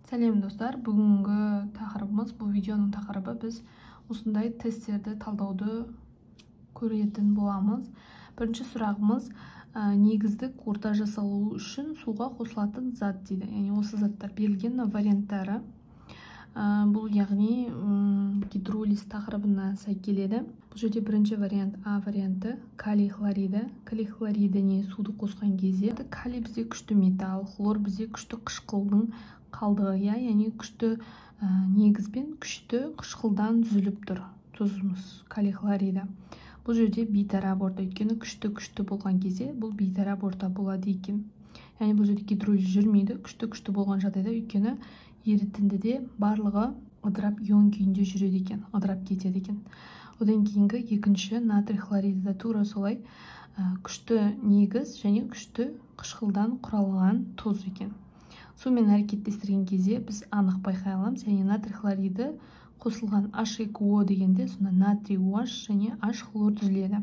Сәлем достар, бүгінгі тақырыбымыз, бұл видеоның тақырыбы біз осындай тесттерді талдауды көретін боламыз. Бірінші сұрағымыз, негіздік орта жасалу үшін суға қосылатын зат дейді. Яғни осы заттар берілген варианттары. Бұл яғни гидролиз тақырыбына сай келеді. Бұл жерде бірінші вариант А варианты калий хлориді. Калий хлоридіне суды қосқан кезде калий бізде күшті металл, хлор бізде күшті қышқылдың қалдығы, яғни күшті негізбен күшті қышқылдан түзіліп тұр тұзымыз калий хлориді. Бұл жерде бейтарап орта, өйткені күшті болған кезде бұл бейтарап орта болады екен. Яғни бұл жерде гидролиз жүрмейді, күшті болған жағдайда, өйткені ерітіндіде барлығы ыдырап ион күйінде жүреді екен, ыдырап кетеді екен. Одан кейінгі екінші натрий хлориді да тура солай күшті негіз және күшті қышқылдан құралған тұз екен. Сумен әрекеттестірген кезде біз анық байқай аламыз, яғни натрий хлориді қосылған H2O дегенде сонда натрий OH және H хлор түзіледі.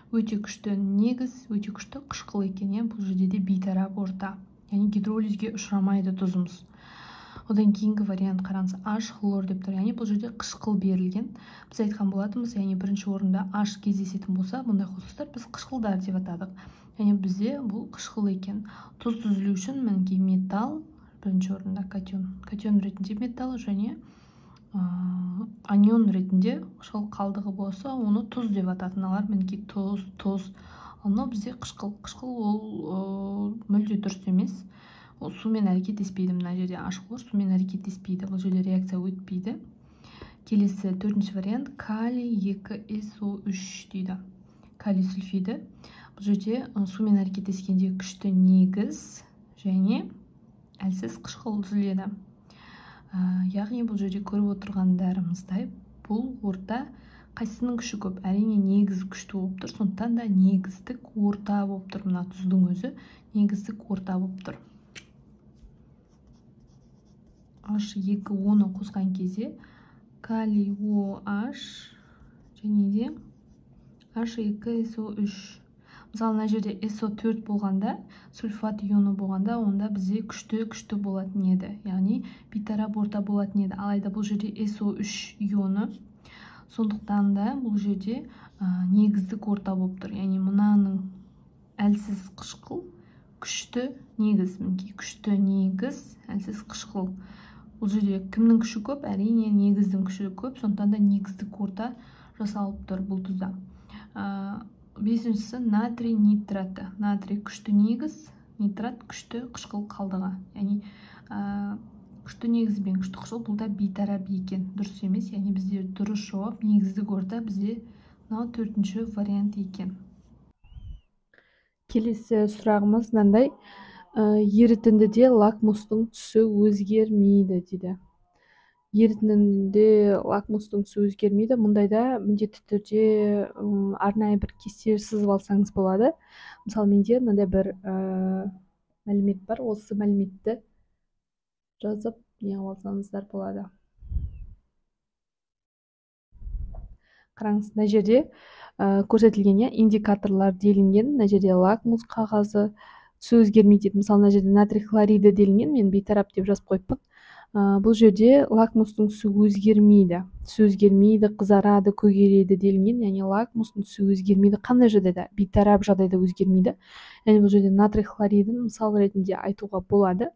Өте күшті негіз, өте күшті қышқыл екен. Бұл жерде де бейтарап орта, яғни гидролизге ұшырамайды тұзымыз. Одан кейінгі вариант қараңыз, H хлор деп тұр, яғни бұл жерде қышқыл берілген. Біз айтқан болатынбыз, яғни бірінші орында H кездесетін болса, бұндай қосылыстар біз қышқылдар деп атадық. Яғни бізде бұл қышқыл екен. Тұз түзілу үшін мінекей металл, бірінші орында катион ретінде металл және анион ретінде қышқыл қалдығы болса, оны тұз деп ататыналар. Мінекей тұз. Ал бізде қышқыл ол мүлде дұрыс емес. Ол сумен әрекеттеспейді. Мына жерде H хлор сумен әрекеттеспейді. Бұл жерде реакция өтпейді. Келесі төртінші вариант калий 2SO3 дейді. Калий сульфиді. Бұл жерде сумен әрекеттескенде күшті негіз және әлсіз қышқыл түзіледі. Яғни бұл жерде көріп отырғандарымыздай, бұл орта қайсының күші көп? Әрине негіз күшті болып тұр, сондықтан да негіздік орта болып тұр. Мына тұздың өзі негіздік орта болып тұр. H2O-ны қосқан кезде калий OH және де H2SO3. Мысалы, мына жерде SO4 болғанда, сульфат ионы болғанда, онда бізде күшті болатын еді. Яғни бейтарап орта болатын еді. Алайда бұл жерде SO3 ионы, сондықтан да бұл жерде негіздік орта болып тұр. Яғни мынаның әлсіз қышқыл, күшті негіз, күшті негіз, әлсіз қышқыл. Бұл жерде кімнің күші көп? Әрине негіздің күші көп, сондықтан да негіздік орта жасалып тұр бұл тұзда. Бесіншісі натрий нитраты. Натрий күшті негіз, нитрат күшті қышқыл қалдығы. Яғни күшті негіз бен күшті қышқыл бұл да бейтарап екен. Дұрыс емес, яғни бізде дұрыс жауап негіздік орта бізде мынау төртінші вариант екен. Келесі сұрағымыз мынандай. Ерітіндіде лакмустың түсі өзгермейді дейді. Ерітіндіде лакмустың түсі өзгермейді. Мұндайда міндетті түрде арнайы бір кесте сызып алсаңыз болады. Мысалы, менде мынандай бір мәлімет бар. Осы мәліметті жазып неғып алсаңыздар болады. Қараңыз, мына жерде көрсетілген индикаторлар делінген. Мына жерде лакмус қағазы түсі өзгермейді. Мысалы, мына жерде натрий хлориді делінген, мен бейтарап деп жазып қойыппын. Бұл жерде лакмустың түсі өзгермейді. Түсі өзгермейді, қызарады, көгереді делінген. Яғни лакмустың түсі өзгермейді. Қандай жағдайда? Бейтарап жағдайда өзгермейді. Яғни бұл жерде натрий хлоридін мысал ретінде айтуға болады.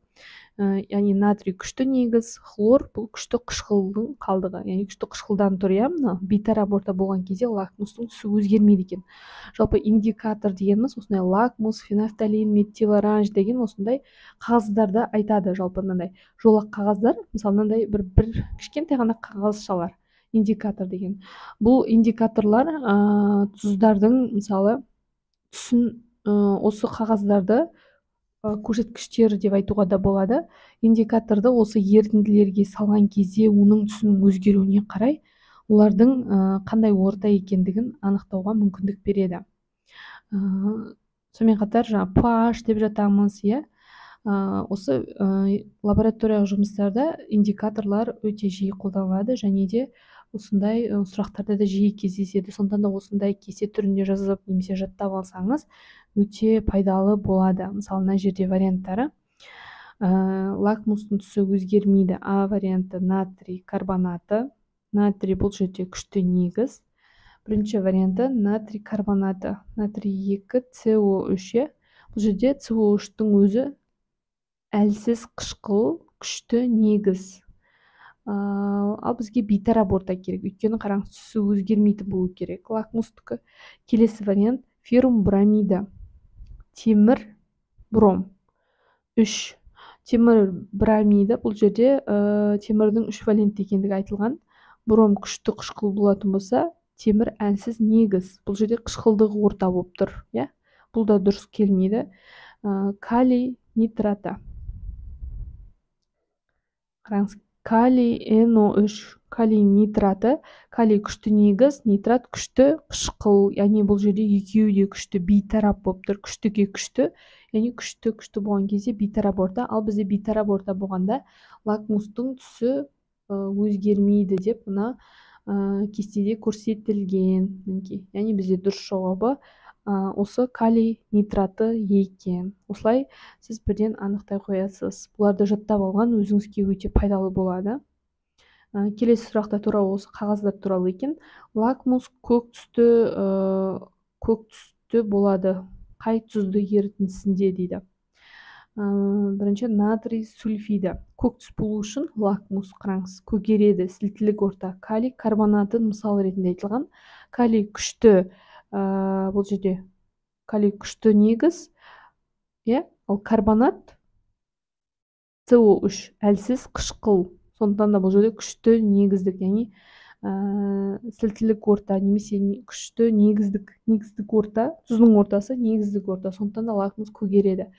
Яғни натрий күшті негіз, хлор бұл күшті қышқылдың қалдығы. Яғни күшті қышқылдан тұр, бейтарап орта болған кезде лакмустың түсі өзгермейді екен. Жалпы индикатор дегеніміз осындай лакмус, фенофталин, метилоранж деген осындай қағаздарды айтады. Жалпы мынандай жолақ қағаздар, мысалы мынандай бір кішкентай ғана қағазшалар, индикатор деген. Бұл индикаторлар тұздардың мысалы түсін осы қағаздарды көрсеткіштері деп айтуға да болады. Индикаторды осы ерітінділерге салған кезде оның түсінің өзгеруіне қарай олардың қандай орта екендігін анықтауға мүмкіндік береді. Сонымен қатар pH деп жатамыз, осы лабораториялық жұмыстарда индикаторлар өте жиі қолданылады және де осындай сұрақтарда да жиі кездеседі. Сондықтан да осындай кесте түрінде жазып немесе жаттап алсаңыз өте пайдалы болады. Мысалы, мына жерде варианттары лакмустың түсі өзгермейді. А варианты натрий карбонаты. Натрий бұл жерде күшті негіз. Бірінші варианты натрий карбонаты. Натрий 2 СО3. Бұл жерде СО3-тің өзі әлсіз қышқыл, күшті негіз. Ал бізге бейтарап орта керек. Өйткені қараңыз, түсі өзгермейтін болу керек. Лакмустікі. Келесі вариант феррум бромида. Темір бром 3. Темір бромида бұл жерде темірдің 3 валентті екендігі айтылған. Бром күшті қышқыл болатын болса, темір әлсіз негіз. Бұл жерде қышқылдығы орта болып тұр. Бұл да дұрыс келмейді. Калий нитраты. Қараңыз, калий NO3. Калий нитраты. Калий күшті негіз, нитрат күшті қышқыл. Яғни бұл жерде екеуі де күшті, бейтарап болып тұр. Күштіге күшті. Яғни күшті болған кезде бейтарап орта. Ал бізде бейтарап орта болғанда лакмустың түсі өзгермейді деп мына кестеде көрсетілген. Яғни бізде дұрыс жауабы осы калий нитраты екен. Осылай сіз бірден анықтай қоясыз. Бұларды жаттап алған өзіңізге өте пайдалы болады. Келесі сұрақта туралы осы қағаздар туралы екен. Лакмус көк түсті болады. Қай тұзды ерітіндісінде дейді. Бірінші натрий сульфиді. Көк түс болу үшін лакмус, қараңыз, көгереді, сілтілік орта. Калий карбонатын мысал ретінде айтылған. Калий күшті, бұл жерде калий күшті негіз, ал карбонат СО3 әлсіз қышқыл. Сондықтан да бұл жерде күшті негіздік, яғни сілтілік орта немесе күшті негіздік орта, тұздың ортасы негіздік орта. Сондықтан да лакмус көгереді.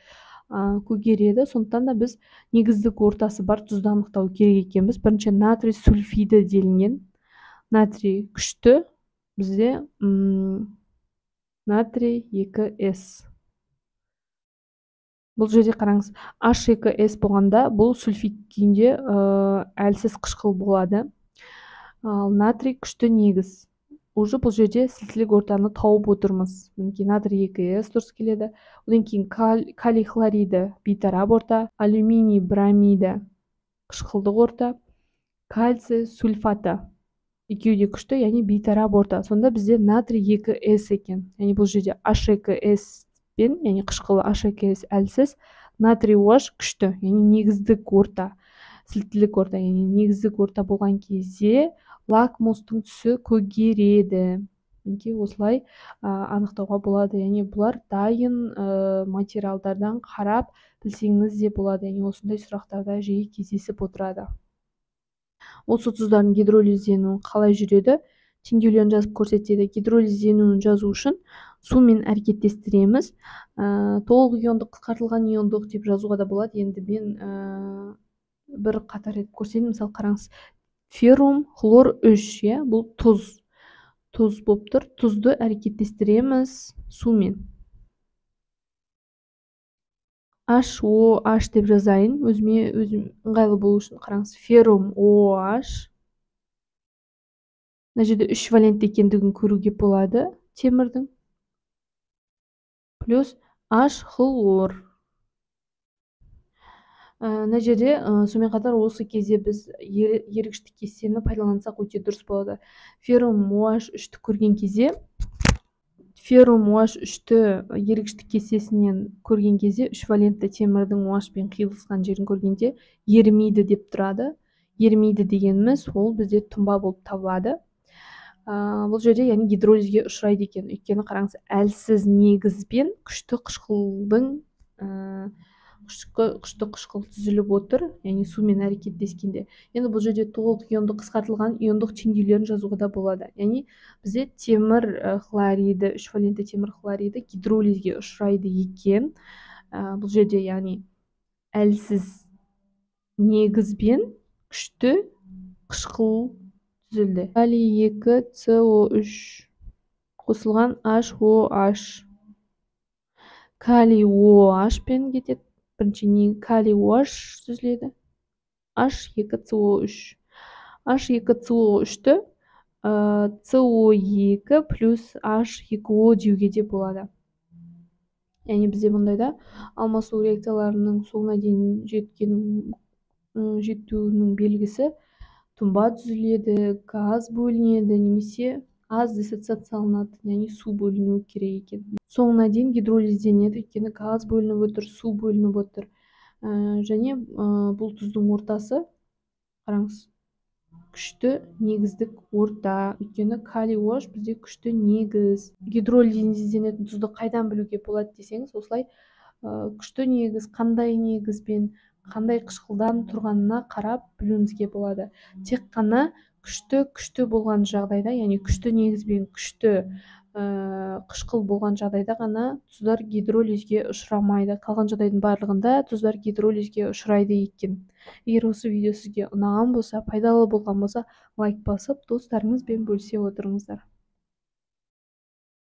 Сондықтан да біз негіздік ортасы бар тұзды анықтау керек екенбіз. Бірінші натрий сульфиді делінген. Натрий күшті, бізде натрий 2С. Бұл жерде қараңыз, H2S болғанда бұл сульфид күйінде әлсіз қышқыл болады. Ал натрий күшті негіз. Уже бұл жерде сілтілік ортаны тауып отырмыз. Натрий 2С дұрыс келеді. Одан кейін калий хлориді бейтарап орта, алюминий бромиді қышқылдық орта, кальций сульфаты екеуі де күшті, яғни бейтарап орта. Сонда бізде натрий 2С екен. Яғни бұл жерде H2S пен, яғни қышқылы H2S әлсіз, натрий OH күшті, яғни негіздік орта, сілтілік орта, яғни негіздік орта болған кезде лакмустың түсі көгереді. Осылай анықтауға болады. Яғни бұлар дайын материалдардан қарап білсеңіз де болады. Яғни осындай сұрақтарда жиі кездесіп отырады. Осы тұздардың гидролизденуі қалай жүреді? Теңдеулерін жазып көрсетеді. Гидролизденуін жазу үшін сумен әрекеттестіреміз. Толық иондық, қысқартылған иондық деп жазуға да болады. Енді мен бір қатар етіп көрсетейін. Мысалы қараңыз, феррум хлор 3, бұл тұз болып тұр. Тұзды әрекеттестіреміз сумен. HOH деп жазайын. Өзім ыңғайлы болу үшін қараңыз, феррум OH. Мына жерде 3 валентті екендігін көруге болады темірдің. Плюс H хлор. Мына жерде сонымен қатар осы кезде біз ерікштік кестені пайдалансақ өте дұрыс болады. Феррум OH3-ті көрген кезде, феррум OH3-ті ерікштік кестесінен көрген кезде 3 валентті темірдің OH пен қиылысқан жерін көргенде ерімейді деп тұрады. Ерімейді дегеніміз ол бізде тұнба болып табылады. Бұл жерде яғни гидролизге ұшырайды екен. Өйткені қараңыз, әлсіз негізбен күшті қышқыл түзіліп отыр, яғни сумен әрекеттескенде. Енді бұл жерде толық иондық, қысқартылған иондық теңдеулерін жазуға да болады. Яғни бізде темір хлориді, 3 валентті темір хлориді гидролизге ұшырайды екен. Бұл жерде яғни әлсіз негізбен күшті қышқыл түзілді. Калий 2 СО3 қосылған HOH. Калий OH пен кетеді. Бірінші калий OH түзіледі. H2CO3. H2CO3-ті CO2 плюс H2O деуге де болады. яғни бізде мұндайда алмасу реакцияларының соңына дейін жетуінің белгісі тұнба түзіледі, газ бөлінеді немесе аз диссоциацияланады, яғни су бөлінуі керек екен. Соңына дейін гидролизденеді, өйткені газ бөлініп отыр, су бөлініп отыр. Және бұл тұздың ортасы, қараңыз, күшті негіздік орта, өйткені калий OH бізде күшті негіз. Гидролизденетін тұзды қайдан білуге болады десеңіз, осылай күшті негіз қандай негізбен, қандай қышқылдан тұрғанына қарап білуімізге болады. Тек қана күшті болған жағдайда, яғни күшті негізбен күшті қышқыл болған жағдайда ғана тұздар гидролизге ұшырамайды. Қалған жағдайдың барлығында тұздар гидролизге ұшырайды екен. Егер осы видео сізге ұнаған болса, пайдалы болған болса, лайк басып, достарыңызбен бөлісе отырыңыздар.